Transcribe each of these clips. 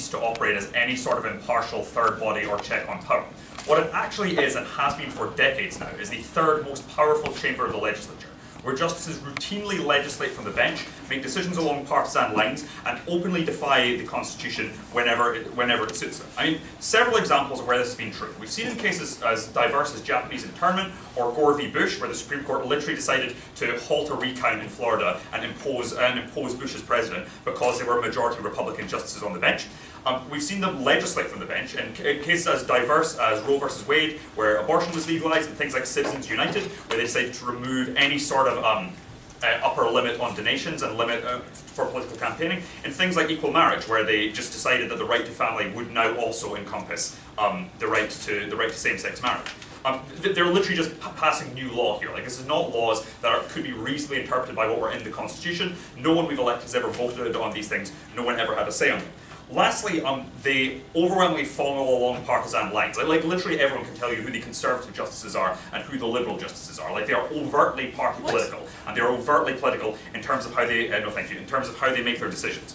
cease to operate as any sort of impartial third body or check on power. What it actually is, and has been for decades now, is the third most powerful chamber of the legislature, where justices routinely legislate from the bench, make decisions along partisan lines, and openly defy the Constitution whenever it suits them. I mean, several examples of where this has been true. We've seen in cases as diverse as Japanese internment, or Gore v. Bush, where the Supreme Court literally decided to halt a recount in Florida and impose Bush as president because there were majority Republican justices on the bench. We've seen them legislate from the bench in cases as diverse as Roe v. Wade, where abortion was legalized, and things like Citizens United, where they decided to remove any sort of upper limit on donations and limit for political campaigning, and things like equal marriage, where they just decided that the right to family would now also encompass the right to same-sex marriage. They're literally just passing new law here. Like, this is not laws that could be reasonably interpreted by what were in the Constitution. No one we've elected has ever voted on these things. No one ever had a say on them. Lastly, they overwhelmingly follow along partisan lines. Like literally everyone can tell you who the Conservative justices are and who the Liberal justices are. Like, they are overtly party political, and they are overtly political in terms of how they in terms of how they make their decisions.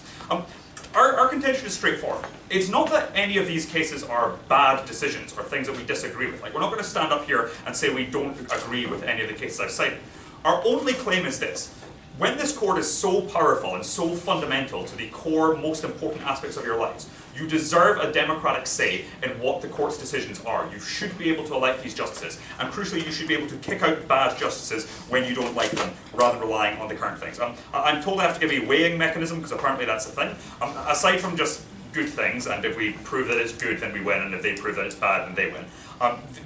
Our contention is straightforward. It's not that any of these cases are bad decisions or things that we disagree with. Like, we're not going to stand up here and say we don't agree with any of the cases I've cited. Our only claim is this. When this court is so powerful and so fundamental to the core, most important aspects of your lives, you deserve a democratic say in what the court's decisions are. You should be able to elect these justices, and crucially, you should be able to kick out bad justices when you don't like them, rather than relying on the current things. I'm told I have to give a weighing mechanism, because apparently that's a thing. Aside from just good things, and if we prove that it's good, then we win, and if they prove that it's bad, then they win.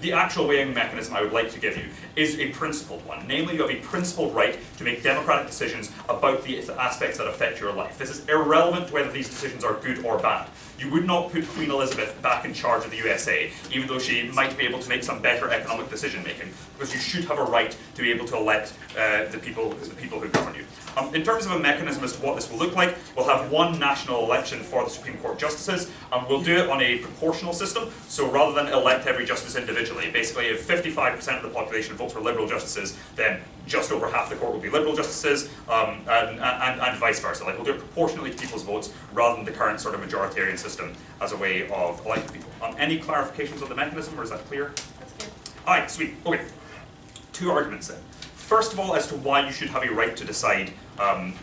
The actual weighing mechanism I would like to give you is a principled one. Namely, you have a principled right to make democratic decisions about the aspects that affect your life. This is irrelevant to whether these decisions are good or bad. You would not put Queen Elizabeth back in charge of the USA, even though she might be able to make some better economic decision making, because you should have a right to be able to elect the people who govern you. In terms of a mechanism as to what this will look like, we'll have one national election for the Supreme Court justices. We'll do it on a proportional system, so rather than elect every justice individually, basically if 55% of the population votes for Liberal justices, then just over half the court will be Liberal justices, and vice versa. Like, we'll do it proportionally to people's votes, rather than the current sort of majoritarian system as a way of electing people. Any clarifications on the mechanism, or is that clear? That's clear. Alright, sweet. Okay. Two arguments then. First of all, as to why you should have a right to decide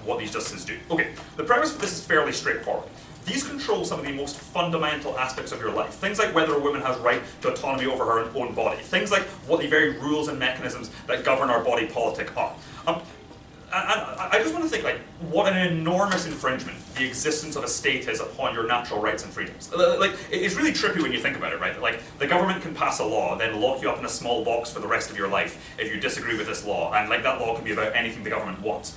what these justices do. Okay, the premise for this is fairly straightforward. These control some of the most fundamental aspects of your life. Things like whether a woman has right to autonomy over her own body. Things like what the very rules and mechanisms that govern our body politic are. I just want to think, like, what an enormous infringement the existence of a state is upon your natural rights and freedoms. Like, it's really trippy when you think about it, right? Like, the government can pass a law, then lock you up in a small box for the rest of your life if you disagree with this law, and like, that law can be about anything the government wants.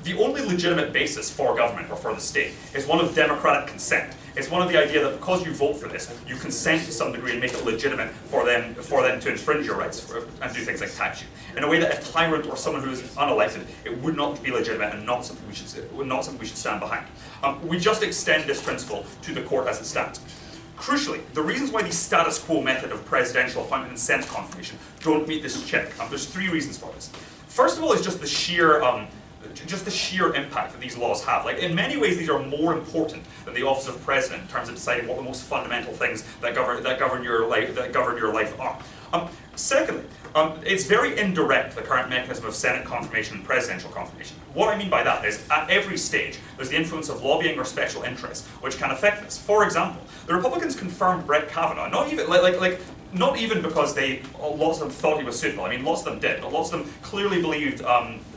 The only legitimate basis for government, or for the state, is one of democratic consent. It's one of the idea that because you vote for this, you consent to some degree and make it legitimate for them to infringe your rights and do things like tax you. In a way that a tyrant or someone who is unelected, it would not be legitimate and not something we should stand behind. We just extend this principle to the court as it stands. Crucially, the reasons why the status quo method of presidential appointment and Senate confirmation don't meet this check, there's three reasons for this. First of all is just the sheer impact that these laws have. Like, in many ways, these are more important than the office of president in terms of deciding what the most fundamental things that govern your life are. Secondly, it's very indirect, the current mechanism of Senate confirmation and presidential confirmation. What I mean by that is, at every stage, there's the influence of lobbying or special interests, which can affect this. For example, the Republicans confirmed Brett Kavanaugh, not even because lots of them thought he was suitable. I mean, lots of them did, but lots of them clearly believed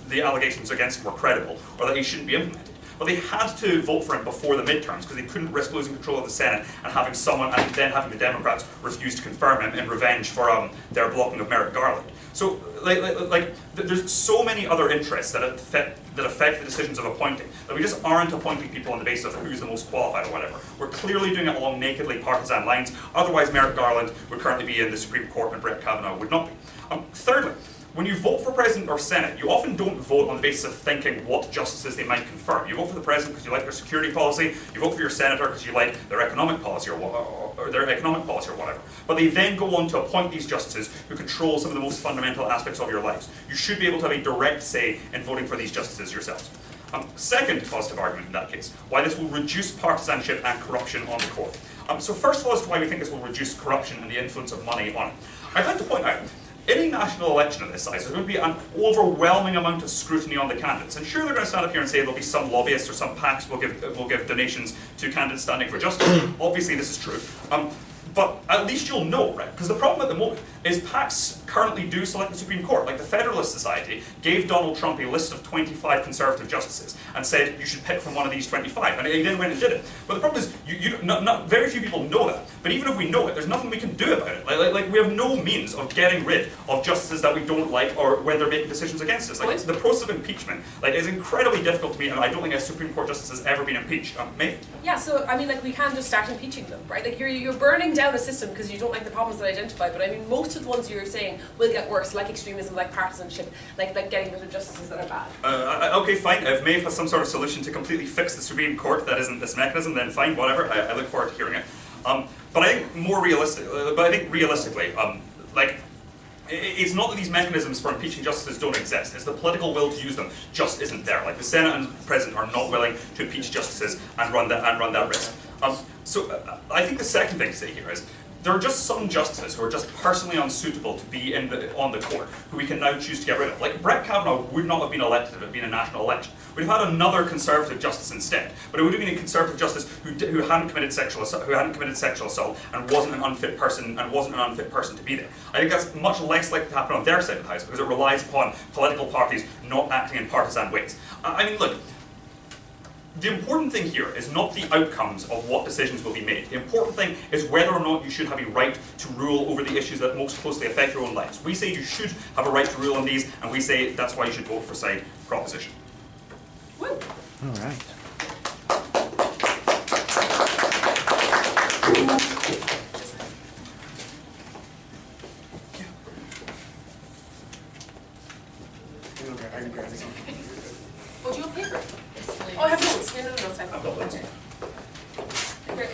the allegations against him were credible, or that he shouldn't be implemented. But they had to vote for him before the midterms, because they couldn't risk losing control of the Senate and then having the Democrats refuse to confirm him in revenge for their blocking of Merrick Garland. So, there's so many other interests that affect the decisions of appointing, that we just aren't appointing people on the basis of who's the most qualified or whatever. We're clearly doing it along nakedly partisan lines, otherwise Merrick Garland would currently be in the Supreme Court and Brett Kavanaugh would not be. Thirdly, when you vote for president or senate, you often don't vote on the basis of thinking what justices they might confirm. You vote for the president because you like their security policy. You vote for your senator because you like their economic policy or whatever. But they then go on to appoint these justices who control some of the most fundamental aspects of your lives. You should be able to have a direct say in voting for these justices yourselves. Second positive argument in that case, why this will reduce partisanship and corruption on the court. So first of all, as to why we think this will reduce corruption and the influence of money on it. I'd like to point out, in a national election of this size, there's going to be an overwhelming amount of scrutiny on the candidates. And sure, they're going to stand up here and say there'll be some lobbyists or some PACs will give donations to candidates standing for justice. Obviously, this is true. But at least you'll know, right? Because the problem at the moment is PACs currently do select the Supreme Court. Like the Federalist Society gave Donald Trump a list of 25 conservative justices and said you should pick from one of these 25. And he then went and did it. But the problem is, very few people know that. But even if we know it, there's nothing we can do about it. Like we have no means of getting rid of justices that we don't like or when they're making decisions against us. Like the process of impeachment is incredibly difficult to me, and I don't think a Supreme Court justice has ever been impeached. May? Yeah, so I mean, we can't just start impeaching them, right? Like you're burning down a system because you don't like the problems that I identify. But I mean, most of the ones you're saying will get worse, like extremism, like partisanship, like getting rid of justices that are bad. Okay, fine. If Maeve has some sort of solution to completely fix the Supreme Court that isn't this mechanism, then fine, whatever. I look forward to hearing it. But I think realistically, it's not that these mechanisms for impeaching justices don't exist. It's the political will to use them just isn't there. Like the Senate and the President are not willing to impeach justices and run that risk. So I think the second thing to say here is there are just some justices who are just personally unsuitable to be on the court, who we can now choose to get rid of. Like Brett Kavanaugh would not have been elected if it had been a national election. We'd have had another conservative justice instead, but it would have been a conservative justice who hadn't committed sexual assault and wasn't an unfit person to be there. I think that's much less likely to happen on their side of the house because it relies upon political parties not acting in partisan ways. I mean, look. The important thing here is not the outcomes of what decisions will be made. The important thing is whether or not you should have a right to rule over the issues that most closely affect your own lives. We say you should have a right to rule on these, and we say that's why you should vote for side proposition. Woo. All right. Oh, do you have paper? Oh, I have notes. No, it's fine. I've got those. Here, yeah.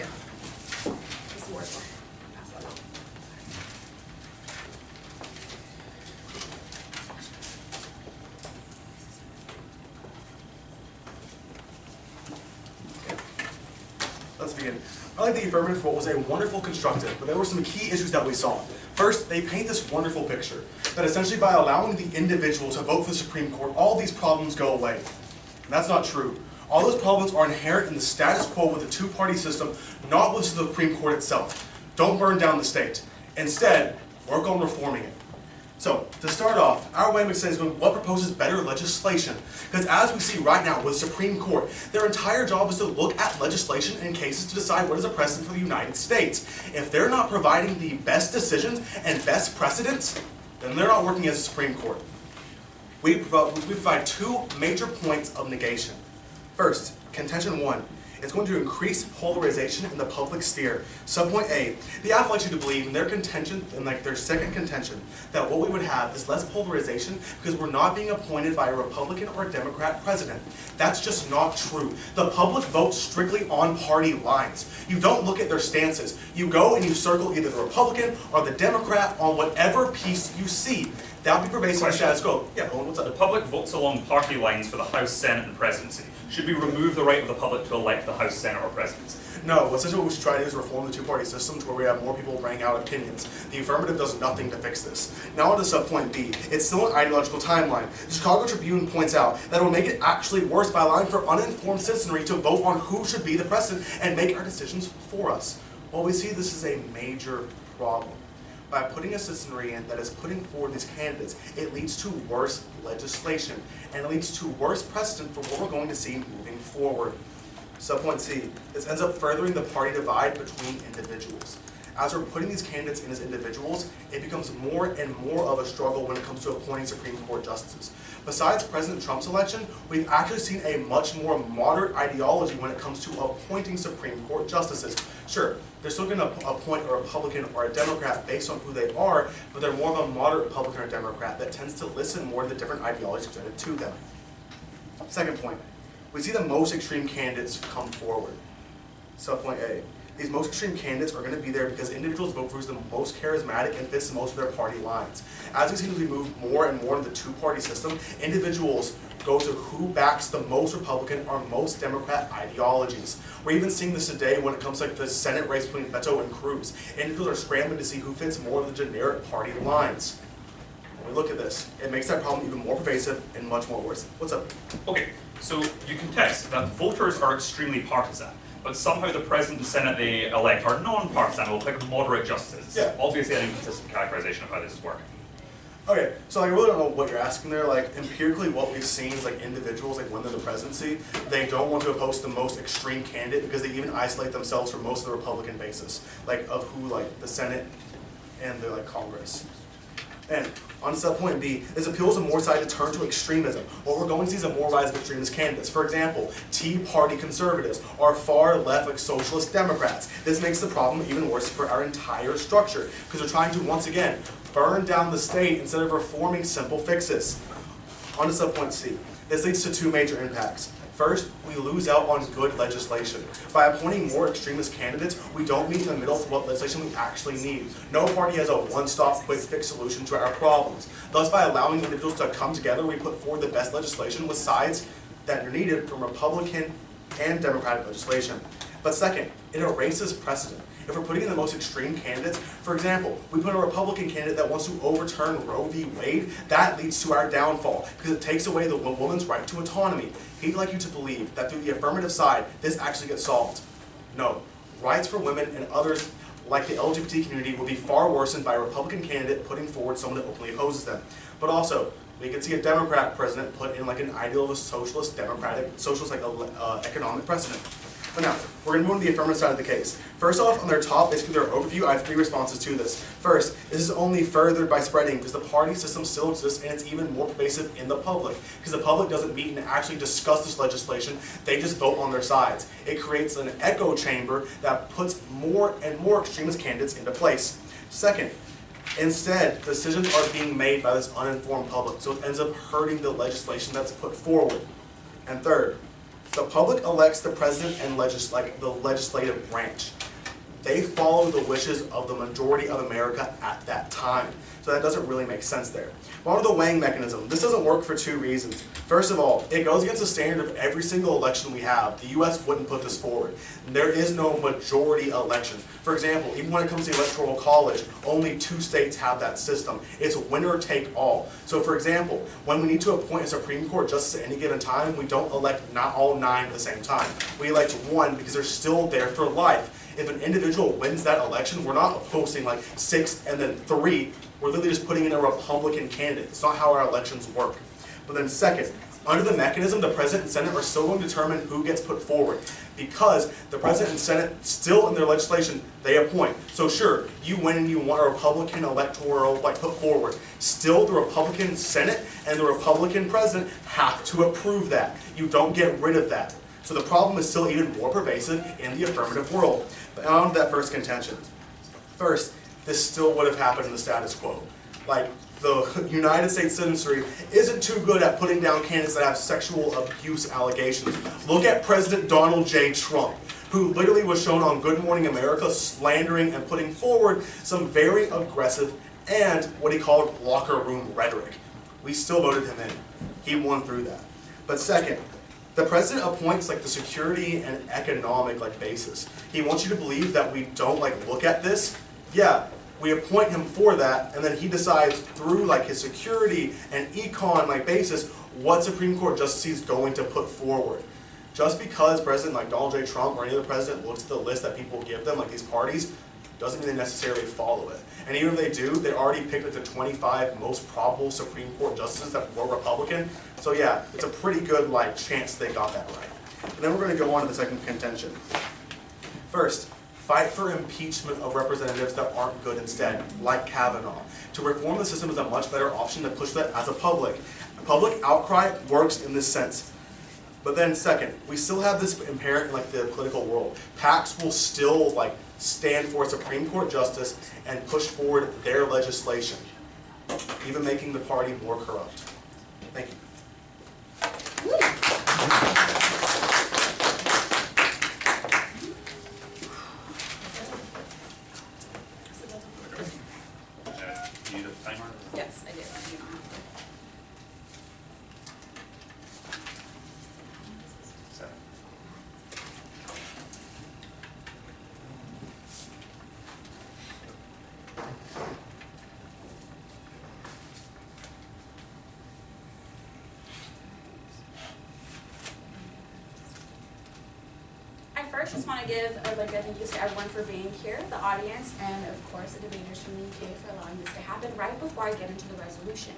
There's some more as well. Pass that on. Let's begin. I like the affirmative vote was a wonderful constructive, but there were some key issues that we saw. First, they paint this wonderful picture that essentially by allowing the individual to vote for the Supreme Court, all these problems go away. And that's not true. All those problems are inherent in the status quo with the two-party system, not with the Supreme Court itself. Don't burn down the state. Instead, work on reforming it. So, to start off, our way of saying is what proposes better legislation? Because as we see right now with the Supreme Court, their entire job is to look at legislation and cases to decide what is a precedent for the United States. If they're not providing the best decisions and best precedents, then they're not working as a Supreme Court. We provide two major points of negation. First, contention one. It's going to increase polarization in the public sphere. Subpoint A, the AF likes you to believe in their contention, in their second contention, that what we would have is less polarization because we're not being appointed by a Republican or a Democrat president. That's just not true. The public votes strictly on party lines. You don't look at their stances. You go and you circle either the Republican or the Democrat on whatever piece you see. That would be pervasive in status quo. Yeah, Owen, what's up? The public votes along party lines for the House, Senate, and Presidency. Should we remove the right of the public to elect the House, Senate, or Presidency? No, essentially what we should try to do is reform the two-party system to where we have more people bringing out opinions. The affirmative does nothing to fix this. Now on to subpoint B. It's still an ideological timeline. The Chicago Tribune points out that it will make it actually worse by allowing for uninformed citizenry to vote on who should be the president and make our decisions for us. Well, we see this is a major problem. By putting a citizenry in that is putting forward these candidates, it leads to worse legislation, and it leads to worse precedent for what we're going to see moving forward. Subpoint C, this ends up furthering the party divide between individuals. As we're putting these candidates in as individuals, it becomes more and more of a struggle when it comes to appointing Supreme Court justices. Besides President Trump's election, we've actually seen a much more moderate ideology when it comes to appointing Supreme Court justices. Sure, they're still going to appoint a Republican or a Democrat based on who they are, but they're more of a moderate Republican or Democrat that tends to listen more to the different ideologies presented to them. Second point, we see the most extreme candidates come forward. Subpoint A. These most extreme candidates are going to be there because individuals vote for who's the most charismatic and fits the most of their party lines. As we see as we move more and more into the two-party system, individuals go to who backs the most Republican or most Democrat ideologies. We're even seeing this today when it comes to like the Senate race between Beto and Cruz. Individuals are scrambling to see who fits more of the generic party lines. When we look at this, it makes that problem even more pervasive and much more worse. What's up? Okay, so you can test that voters are extremely partisan, but somehow the President and Senate they elect are non-partisan and will pick moderate justices. Yeah. Obviously an inconsistent characterization of how this is working. Okay, so I really don't know what you're asking there. Like empirically, what we've seen is like individuals, like when they're the presidency, they don't want to oppose the most extreme candidate because they even isolate themselves from most of the Republican basis, like of who like the Senate and the like Congress. And on to point B, this appeals to more side to turn to extremism. What we're going to see is a more rise of extremist candidates. For example, Tea Party conservatives are far left like socialist Democrats. This makes the problem even worse for our entire structure because they're trying to, once again, burn down the state instead of reforming simple fixes. On to subpoint C. This leads to two major impacts. First, we lose out on good legislation. By appointing more extremist candidates, we don't meet in the middle for what legislation we actually need. No party has a one-stop, quick-fix solution to our problems. Thus, by allowing individuals to come together, we put forward the best legislation with sides that are needed from Republican and Democratic legislation. But second, it erases precedent. If we're putting in the most extreme candidates, for example, we put a Republican candidate that wants to overturn Roe v. Wade, that leads to our downfall because it takes away the woman's right to autonomy. He'd like you to believe that through the affirmative side, this actually gets solved. No. Rights for women and others like the LGBT community will be far worsened by a Republican candidate putting forward someone that openly opposes them. But also, we could see a Democrat president put in like an idealist, socialist, democratic, socialist like economic precedent. But now, we're going to move to the affirmative side of the case. First off, on their top, basically their overview, I have three responses to this. First, this is only furthered by spreading because the party system still exists and it's even more pervasive in the public because the public doesn't meet and actually discuss this legislation, they just vote on their sides. It creates an echo chamber that puts more and more extremist candidates into place. Second, instead, decisions are being made by this uninformed public, so it ends up hurting the legislation that's put forward. And third, the public elects the president and the legislative branch. They follow the wishes of the majority of America at that time. So that doesn't really make sense there. But on to the weighing mechanism. This doesn't work for two reasons. First of all, it goes against the standard of every single election we have. The US wouldn't put this forward. There is no majority election. For example, even when it comes to the Electoral College, only 2 states have that system. It's winner take all. So for example, when we need to appoint a Supreme Court justice at any given time, we don't elect not all 9 at the same time. We elect 1 because they're still there for life. If an individual wins that election, we're not posting like 6 and then 3. We're literally just putting in a Republican candidate. It's not how our elections work. But then second, under the mechanism, the President and Senate are still going to determine who gets put forward. Because the President and Senate, still in their legislation, they appoint. So sure, you win and you want a Republican electoral put forward. Still, the Republican Senate and the Republican President have to approve that. You don't get rid of that. So the problem is still even more pervasive in the affirmative world. But on to that first contention. First, this still would have happened in the status quo. Like, the United States citizenry isn't too good at putting down candidates that have sexual abuse allegations. Look at President Donald J. Trump, who literally was shown on Good Morning America slandering and putting forward some very aggressive and what he called locker room rhetoric. We still voted him in. He won through that. But second, the president appoints the security and economic basis. He wants you to believe that we don't look at this. Yeah, we appoint him for that, and then he decides through his security and econ basis what Supreme Court justice he's going to put forward. Just because President Donald J. Trump or any other president looks at the list that people give them, these parties, doesn't mean they necessarily follow it. And even if they do, they already picked the 25 most probable Supreme Court justices that were Republican. So yeah, it's a pretty good chance they got that right. And then we're going to go on to the second contention. First, fight for impeachment of representatives that aren't good instead, like Kavanaugh. To reform the system is a much better option than push that as a public. A public outcry works in this sense. But then second, we still have this inherent in the political world. PACs will still stand for a Supreme Court justice and push forward their legislation, even making the party more corrupt. Thank you. Do you need a timer? Yes, I do. first, just want to give a thank yous to everyone for being here, the audience, and of course the debaters from the UK for allowing this to happen right before I get into the resolution.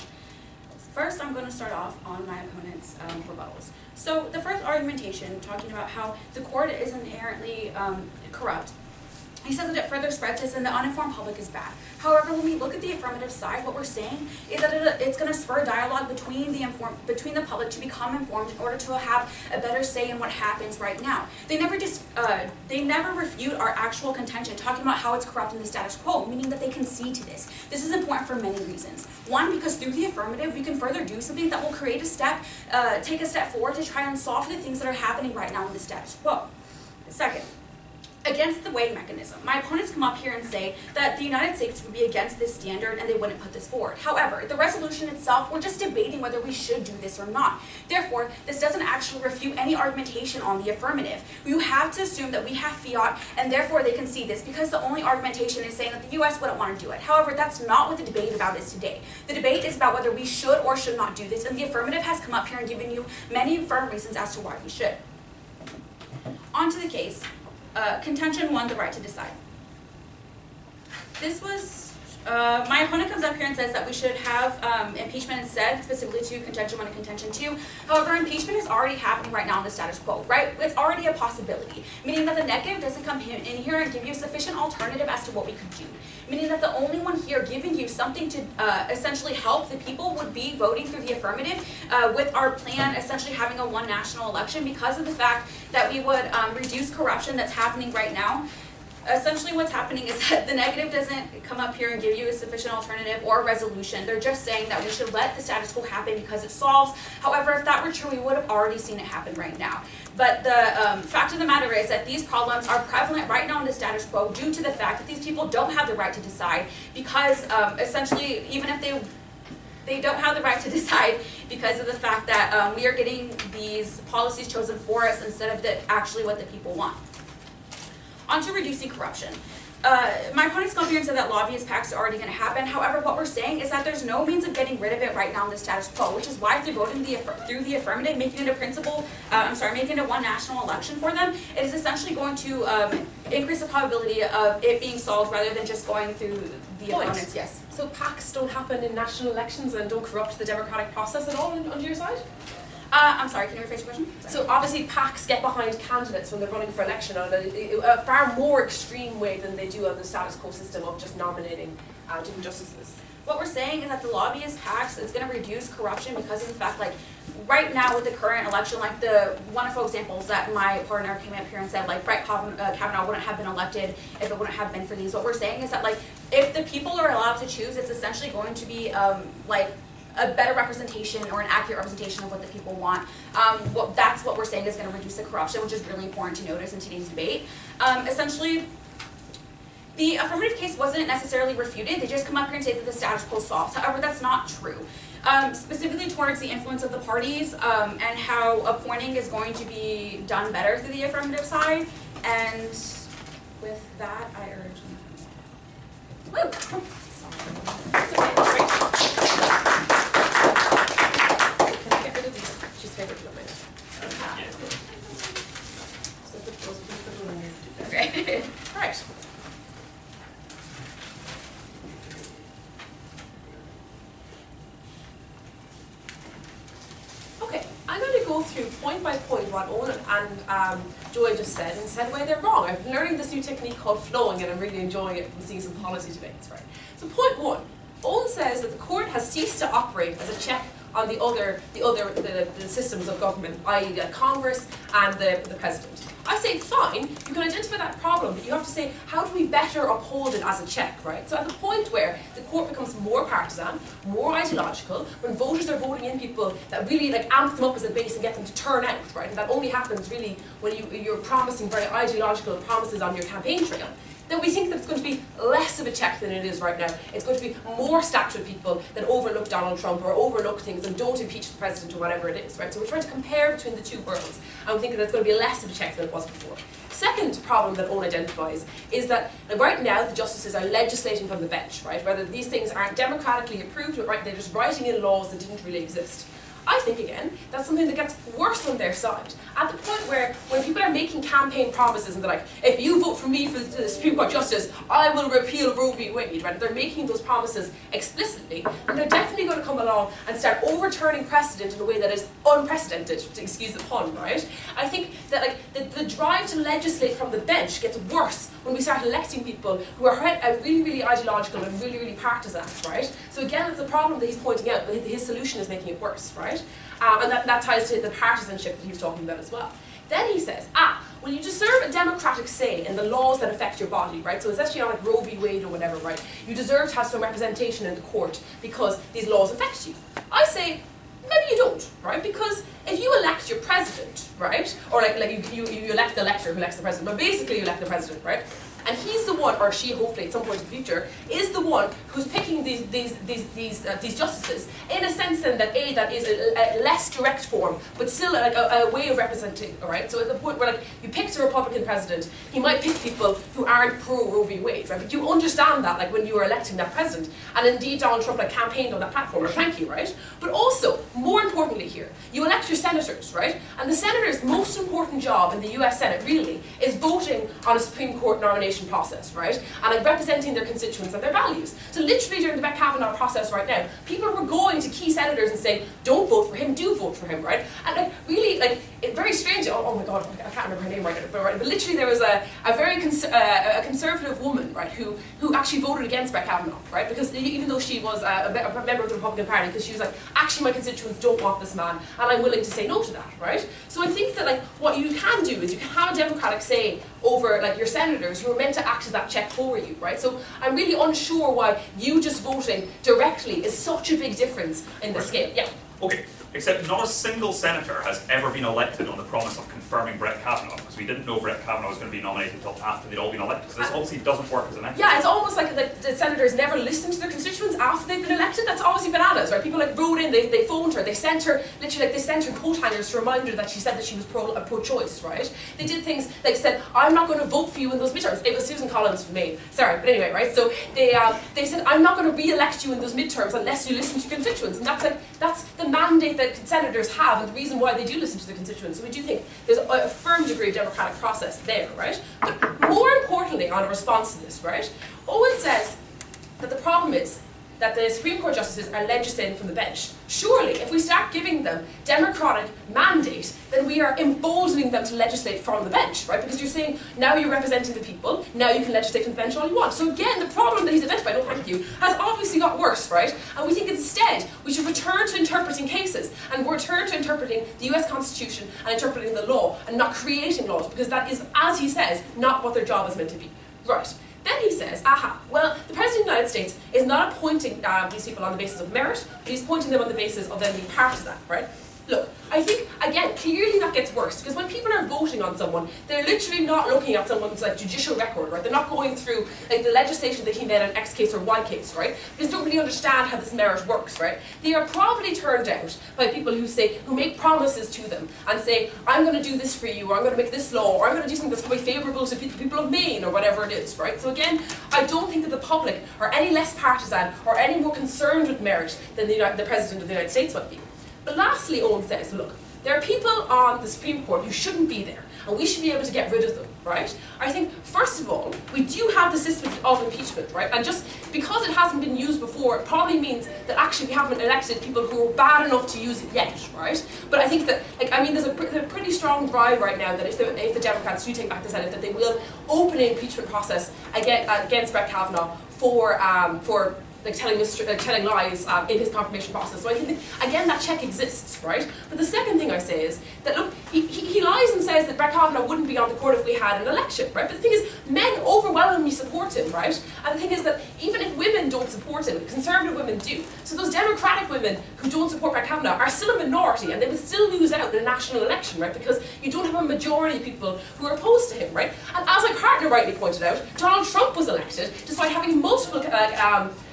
First, I'm going to start off on my opponent's rebuttals. So the first argumentation, talking about how the court is inherently corrupt, he says that it further spreads this and the uninformed public is bad. However, when we look at the affirmative side, what we're saying is that it's going to spur dialogue between the public to become informed in order to have a better say in what happens right now. They never refute our actual contention, talking about how it's corrupt in the status quo, meaning that they concede to this. This is important for many reasons. One, because through the affirmative, we can further do something that will create a step, take a step forward to try and solve the things that are happening right now in the status quo. Second, against the weighting mechanism. My opponents come up here and say that the United States would be against this standard and they wouldn't put this forward. However, the resolution itself, we're just debating whether we should do this or not. Therefore, this doesn't actually refute any argumentation on the affirmative. You have to assume that we have fiat and therefore they can see this because the only argumentation is saying that the US wouldn't want to do it. However, that's not what the debate about is today. The debate is about whether we should or should not do this, and the affirmative has come up here and given you many firm reasons as to why we should. On to the case. Contention 1, the right to decide. This was, my opponent comes up here and says that we should have impeachment instead, specifically to contention 1 and contention 2. However, impeachment is already happening right now in the status quo, right? It's already a possibility, meaning that the negative doesn't come in here and give you a sufficient alternative as to what we could do. Meaning that the only one here giving you something to essentially help the people would be voting through the affirmative with our plan essentially having a one national election because of the fact that we would reduce corruption that's happening right now. Essentially what's happening is that the negative doesn't come up here and give you a sufficient alternative or resolution. They're just saying that we should let the status quo happen because it solves. However, if that were true, we would have already seen it happen right now. But the fact of the matter is that these problems are prevalent right now in the status quo due to the fact that these people don't have the right to decide because essentially, even if they don't have the right to decide because of the fact that we are getting these policies chosen for us instead of actually what the people want. On to reducing corruption. My opponents come here and said that lobbyist pacts are already going to happen. However, what we're saying is that there's no means of getting rid of it right now in the status quo, which is why through voting through the affirmative, making it a making it one national election for them, it is essentially going to increase the probability of it being solved rather than just going through the opponents. Yes. So pacts don't happen in national elections and don't corrupt the democratic process at all on your side? I'm sorry, can you rephrase your question? Sorry. So obviously pacts get behind candidates when they're running for election on a far more extreme way than they do on the status quo system of just nominating different justices. What we're saying is that the lobbyist pacts is going to reduce corruption because of the fact, like, right now with the current election, like the wonderful examples that my partner came up here and said, like, Brett Kavanaugh wouldn't have been elected if it wouldn't have been for these. What we're saying is that, like, if the people are allowed to choose, it's essentially going to be, like, a better representation or an accurate representation of what the people want. That's what we're saying is going to reduce the corruption, which is really important to notice in today's debate. Essentially, the affirmative case wasn't necessarily refuted. They just come up here and say that the status quo solves. However, that's not true. Specifically towards the influence of the parties and how appointing is going to be done better through the affirmative side. And with that, I urge you. Woo! That's okay. Great. Can I get rid of these? She's favorite of mine. Okay. All right. Okay, I'm going to go through point by point what Owen and Joy just said and said why they're wrong. I've been learning this new technique called flowing and I'm really enjoying it from seeing some policy debates, right? So point 1, Owen says that the court has ceased to operate as a check on the systems of government, i.e. the Congress and the President. I say, fine, you can identify that problem, but you have to say, how do we better uphold it as a check, right? So at the point where the court becomes more partisan, more ideological, when voters are voting in people that really like amp them up as a base and get them to turn out, right? And that only happens really when you're promising very ideological promises on your campaign trail. Then we think that it's going to be less of a check than it is right now. It's going to be more stacked with people that overlook Donald Trump or overlook things and don't impeach the president or whatever it is, right? So we're trying to compare between the two worlds, and we think that it's going to be less of a check than it was before. Second problem that Owen identifies is that right now the justices are legislating from the bench, right? Whether these things aren't democratically approved, right? They're just writing in laws that didn't really exist. I think, again, that's something that gets worse on their side. At the point where, when people are making campaign promises and they're like, if you vote for me for the Supreme Court Justice, I will repeal Roe v. Wade, right? They're making those promises explicitly, and they're definitely going to come along and start overturning precedent in a way that is unprecedented, to excuse the pun, right? I think that like the drive to legislate from the bench gets worse when we start electing people who are really, really ideological and really, really partisan, right? So again, it's a problem that he's pointing out, but his solution is making it worse, right? And that ties to the partisanship that he was talking about as well. Then he says, well, you deserve a democratic say in the laws that affect your body, right? So it's actually on like Roe v. Wade or whatever, right? You deserve to have some representation in the court because these laws affect you. I say, maybe you don't, right? Because if you elect your president, right? Or like you elect the elector who elects the president, but basically you elect the president, right? And he's the one, or she hopefully at some point in the future, is the one who's picking these justices in a sense then that that is a less direct form, but still like a way of representing, alright? So at the point where like you picked a Republican president, he might pick people who aren't pro Roe v. Wade, right? But you understand that like when you were electing that president, and indeed Donald Trump like campaigned on that platform, thank you, right? But also, more importantly here, you elect your senators, right? And the senator's most important job in the US Senate really is voting on a Supreme Court nomination process, right? And like representing their constituents and their values. So literally during the Brett Kavanaugh process right now, people were going to key senators and saying, don't vote for him, do vote for him, right? And like really, like, very strange, oh my god, I can't remember her name right now, but literally there was a very a conservative woman, right, who actually voted against Brett Kavanaugh, right? Because even though she was a member of the Republican Party, because she was like, actually my constituents don't want this man, and I'm willing to say no to that, right? So I think that like, what you can do is you can have a democratic say over like your senators who are meant to act as that check for you, right? So I'm really unsure why you just voting directly is such a big difference in the scale. Yeah. Okay, except not a single senator has ever been elected on the promise of confirming Brett Kavanaugh, because we didn't know Brett Kavanaugh was going to be nominated until after they'd all been elected. So this obviously doesn't work as an mechanism. Yeah, it's almost like the senators never listened to their constituents after they've been elected. That's obviously bananas, right? People like wrote in, they phoned her, they sent her, literally like they sent her coat hangers to remind her that she said that she was pro-choice, right? They did things like said, I'm not going to vote for you in those midterms. It was Susan Collins from Maine. Sorry, but anyway, right? So they said, I'm not going to re-elect you in those midterms unless you listen to your constituents. And that's the mandate that senators have, and the reason why they do listen to the constituents. So we do think there's a firm degree of democratic process there, right? But more importantly, on a response to this, right, Owen says that the problem is that the Supreme Court justices are legislating from the bench. Surely, if we start giving them democratic mandate, then we are emboldening them to legislate from the bench, right? Because you're saying, now you're representing the people, now you can legislate from the bench all you want. So again, the problem that he's identified, oh thank you, has obviously got worse, right? And we think instead, we should return to interpreting cases, and return to interpreting the US Constitution and interpreting the law, and not creating laws, because that is, as he says, not what their job is meant to be. Right. Then he says, well, the President of the United States is not appointing these people on the basis of merit, but he's appointing them on the basis of them being partisan, right? Look, I think, again, clearly that gets worse, because when people are voting on someone, they're literally not looking at someone's like judicial record, right? They're not going through like the legislation that he made on X case or Y case, right? Because they don't really understand how this merit works, right? They are probably turned out by people who make promises to them and say, I'm going to do this for you, or I'm going to make this law, or I'm going to do something that's going to be favourable to people of Maine, or whatever it is, right? So again, I don't think that the public are any less partisan or any more concerned with merit than the President of the United States might be. But lastly, Owen says, look, there are people on the Supreme Court who shouldn't be there, and we should be able to get rid of them, right? I think, first of all, we do have the system of impeachment, right? And just because it hasn't been used before, it probably means that actually we haven't elected people who are bad enough to use it yet, right? But I think that, like, I mean, there's a pretty strong drive right now that if the Democrats do take back the Senate, that they will open an impeachment process against Brett Kavanaugh for like telling lies in his confirmation process. So I think, again, that check exists, right? But the second thing I say is that, look, he lies and says that Brett Kavanaugh wouldn't be on the court if we had an election, right? But the thing is, men overwhelmingly support him, right? And the thing is that even if women don't support him, conservative women do. So those Democratic women who don't support Brett Kavanaugh are still a minority, and they would still lose out in a national election, right? Because you don't have a majority of people who are opposed to him, right? And as my partner rightly pointed out, Donald Trump was elected despite having multiple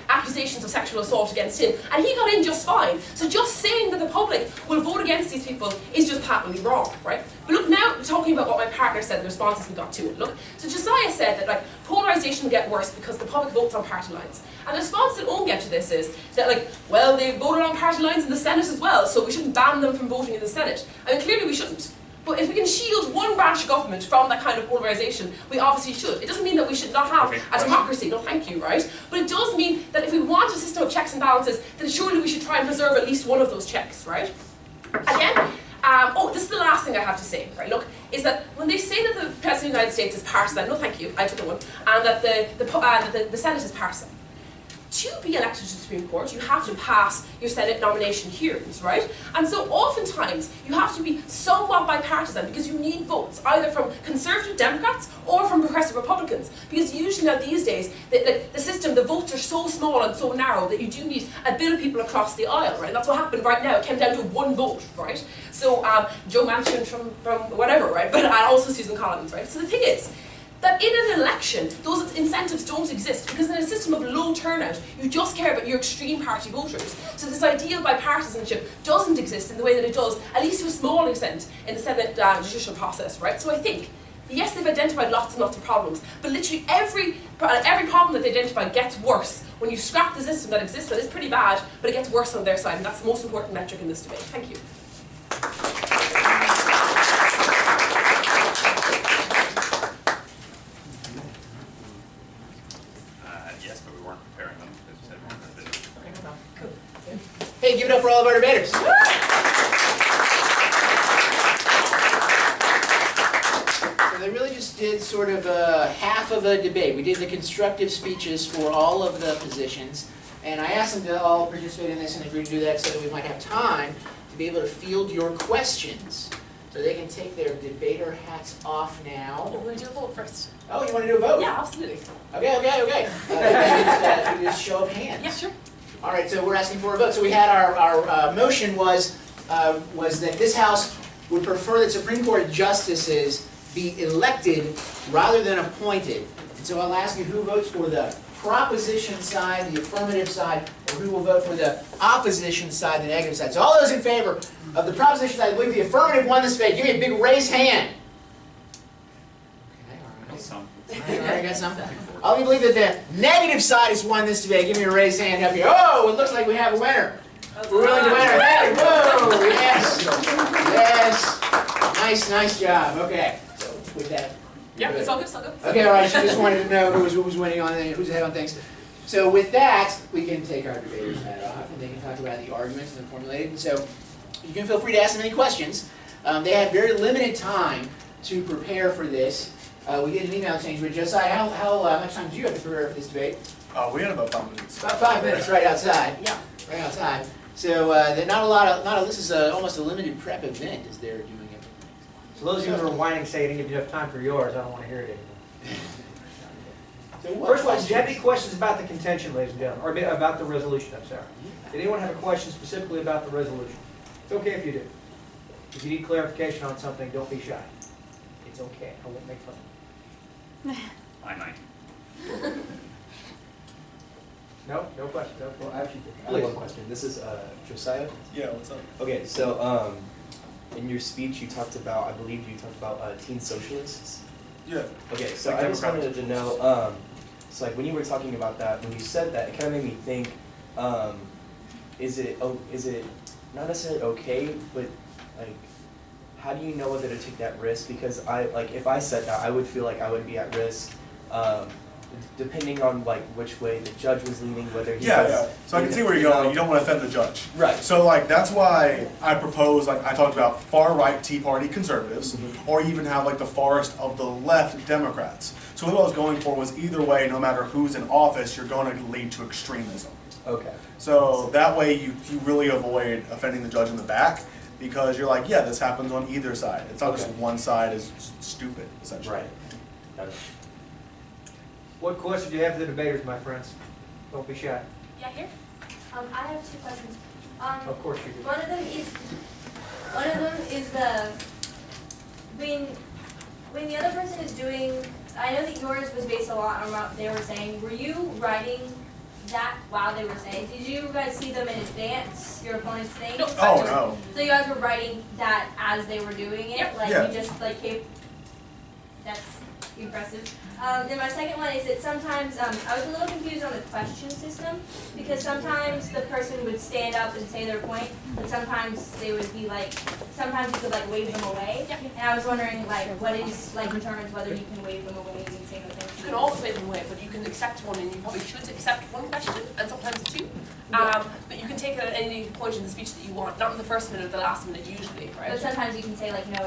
accusations of sexual assault against him, and he got in just fine. So just saying that the public will vote against these people is just patently wrong, right? But look, now talking about what my partner said, the responses we got to it. Look, so Josiah said that like polarisation will get worse because the public votes on party lines. And the response that Owen get to this is that like, well, they voted on party lines in the Senate as well, so we shouldn't ban them from voting in the Senate. I mean, clearly we shouldn't. But if we can shield one branch of government from that kind of polarisation, we obviously should. It doesn't mean that we should not have a democracy, no thank you, right? But it does mean that if we want a system of checks and balances, then surely we should try and preserve at least one of those checks, right? Again, oh, this is the last thing I have to say, right, look, is that when they say that the President of the United States is partisan, no thank you, I took the one, and that the Senate is partisan. To be elected to the Supreme Court, you have to pass your Senate nomination hearings, right? And so oftentimes, you have to be somewhat bipartisan because you need votes, either from conservative Democrats or from progressive Republicans. Because usually now these days, the system, the votes are so small and so narrow that you do need a bit of people across the aisle, right? That's what happened right now. It came down to one vote, right? So Joe Manchin from whatever, right? But also Susan Collins, right? So the thing is, that in an election, those incentives don't exist because in a system of low turnout, you just care about your extreme party voters. So this idea of bipartisanship doesn't exist in the way that it does, at least to a small extent, in the Senate judicial process, right? So I think, yes, they've identified lots and lots of problems, but literally every problem that they identify gets worse when you scrap the system that exists that is pretty bad, but it gets worse on their side, and that's the most important metric in this debate. Thank you. Hey, give it up for all of our debaters. So they really just did sort of half of a debate. We did the constructive speeches for all of the positions, and I asked them to all participate in this and agree to do that so that we might have time to be able to field your questions. So they can take their debater hats off now. We're going to do a vote first. Oh, you want to do a vote? Yeah, absolutely. Okay. Just show of hands. Yeah, sure. All right, so we're asking for a vote. So we had our motion was that this House would prefer that Supreme Court justices be elected rather than appointed. And so I'll ask you who votes for the proposition side, the affirmative side, or who will vote for the opposition side, the negative side. So all those in favor of the proposition side, I believe the affirmative won this debate. Give me a big raised hand. Okay, all right. All right, got some. All of you believe that the negative side has won this debate. Give me a raised hand up here. Oh, it looks like we have a winner. We're really the winner. Hey, whoa, yes. Yes. Nice job. Okay. So with that. Yeah, it's all good, Okay, all right. She just wanted to know who was winning on it, who's ahead on things. So with that, we can take our debaters hat off and they can talk about the arguments and formulated. And so you can feel free to ask them any questions. They had very limited time to prepare for this. We did an email exchange with Josiah. How much time do you have to prepare for this debate? We had about 5 minutes. About 5 minutes, right outside. Yeah. Right outside. So this is almost a limited prep event as they're doing everything. So those of you who are whining say you didn't give enough time for yours, I don't want to hear it anymore. So First of all, do you have any questions about the contention, ladies and gentlemen, or about the resolution, I'm sorry? Did anyone have a question specifically about the resolution? It's okay if you do. If you need clarification on something, don't be shy. It's okay, I won't make fun of you. I might. No question. No. Well, actually, I have one question. This is Josiah. Yeah, what's up? Okay, so in your speech, you talked about, I believe you talked about teen socialists. Yeah. Okay, so Like I just wanted to know, so like when you were talking about that, when you said that, it kind of made me think, is it not necessarily okay, but like, how do you know whether to take that risk? Because if I said that, I would feel like I would be at risk, depending on like which way the judge was leaning, whether he was. Yeah. So I can see where you're going. You don't want to offend the judge. Right. So like that's why I propose, like I talked about, far right Tea Party conservatives, or even have like the farthest of the left Democrats. So what I was going for was either way, no matter who's in office, you're going to lead to extremism. Okay. So that way you really avoid offending the judge in the back, because you're like, yeah, this happens on either side. It's not just one side is stupid, essentially. Right. Got it. What question do you have for the debaters, my friends? Don't be shy. Yeah, here. I have 2 questions. Of course you do. One of them is the when the other person is doing. I know that yours was based a lot on what they were saying. Were you writing that while they were saying? Did you guys see them in advance, your opponent's thing? No. Oh, no. So you guys were writing that as they were doing it? Yep. Like Yeah. you just like came, that's impressive. Then my second one is that sometimes, I was a little confused on the question system, because sometimes the person would stand up and say their point, but sometimes they would be like, sometimes you could like wave them away. Yep. And I was wondering like, what is, like determines whether you can wave them away and say no thank you? You can always wave them away, but you can accept one, and you probably should accept one question, and sometimes two. But you can take it at any point in the speech that you want, not in the first minute or the last minute usually, right? But sometimes you can say like no